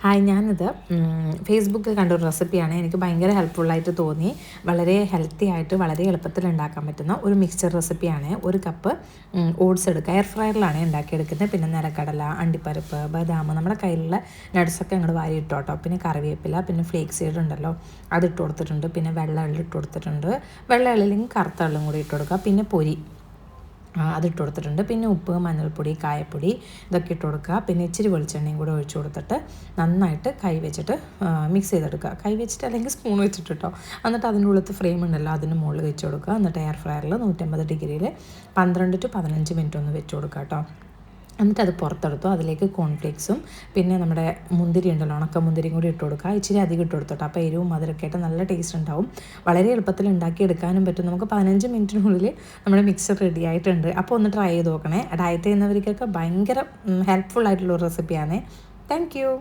Hi, ഞാനിത് ഫേസ്ബുക്കിൽ കണ്ടൊരു റെസിപ്പിയാണ്. എനിക്ക് ഭയങ്കര ഹെൽപ്ഫുള്ളായിട്ട് തോന്നി. വളരെ ഹെൽത്തി ആയിട്ട് വളരെ എളുപ്പത്തിൽ ഉണ്ടാക്കാൻ പറ്റുന്ന ഒരു മിക്സ്ചർ റെസിപ്പിയാണ്. 1 കപ്പ് ഓട്സ് എടുക്കുക. എയർ ഫ്രയറിലാണ് ഉണ്ടാക്കിയെടുക്കുന്നത്. പിന്നെ നിലക്കടല, അണ്ടിപ്പരിപ്പ്, ബദാം, നമ്മുടെ കയ്യിലുള്ള നട്ട്സൊക്കെ അങ്ങോട്ട് വാരി ഇട്ടോട്ടോ. പിന്നെ കറിവേപ്പില, പിന്നെ ഫ്ലേക്സ് സീഡ് ഉണ്ടല്ലോ, അതിട്ട് കൊടുത്തിട്ടുണ്ട്. പിന്നെ വെള്ള എള്ള് ഇട്ട് കൊടുത്തിട്ടുണ്ട്. വെള്ള എള്ളില്ലെങ്കിൽ കറുത്ത എള്ളും കൂടി ഇട്ട് കൊടുക്കുക. പിന്നെ പൊരി അതിട്ട് കൊടുത്തിട്ടുണ്ട്. പിന്നെ ഉപ്പ്, മഞ്ഞൾപ്പൊടി, കായപ്പൊടി ഇതൊക്കെ ഇട്ട് കൊടുക്കുക. പിന്നെ ഇച്ചിരി വെളിച്ചെണ്ണയും കൂടെ ഒഴിച്ച് കൊടുത്തിട്ട് നന്നായിട്ട് കൈ വെച്ചിട്ട് മിക്സ് ചെയ്തെടുക്കുക. കൈ വെച്ചിട്ട് അല്ലെങ്കിൽ സ്പൂൺ വെച്ചിട്ട് കേട്ടോ. എന്നിട്ട് അതിൻ്റെ ഉള്ളിലത്തെ ഫ്രെയിം ഉണ്ടല്ലോ, അതിന് മുകളിൽ വെച്ച് കൊടുക്കുക. എന്നിട്ട് എയർ ഫ്രയറിൽ 150 ഡിഗ്രിയിൽ 12 to 15 മിനിറ്റ് ഒന്ന് വെച്ച് കൊടുക്കുക കേട്ടോ. എന്നിട്ട് അത് പുറത്തെടുത്തു. അതിലേക്ക് കോൺഫ്ലേക്സും പിന്നെ നമ്മുടെ മുന്തിരി ഉണ്ടല്ലോ, ഉണക്ക മുന്തിരിയും കൂടി ഇട്ട് കൊടുക്കുക. ഇച്ചിരി അധികം ഇട്ട് കൊടുത്തോട്ടോ. അപ്പോൾ എരിവും മധുരമൊക്കെ ആയിട്ട് നല്ല ടേസ്റ്റ് ഉണ്ടാവും. വളരെ എളുപ്പത്തിൽ ഉണ്ടാക്കിയെടുക്കാനും പറ്റും. നമുക്ക് 15 മിനിറ്റിനുള്ളിൽ നമ്മുടെ മിക്സർ റെഡി ആയിട്ടുണ്ട്. അപ്പോൾ ഒന്ന് ട്രൈ ചെയ്ത് നോക്കണേ. ഡയറ്റ് ചെയ്യുന്നവർക്കൊക്കെ ഭയങ്കര ഹെൽപ്ഫുൾ ആയിട്ടുള്ള ഒരു റെസിപ്പിയാണ്. Thank you.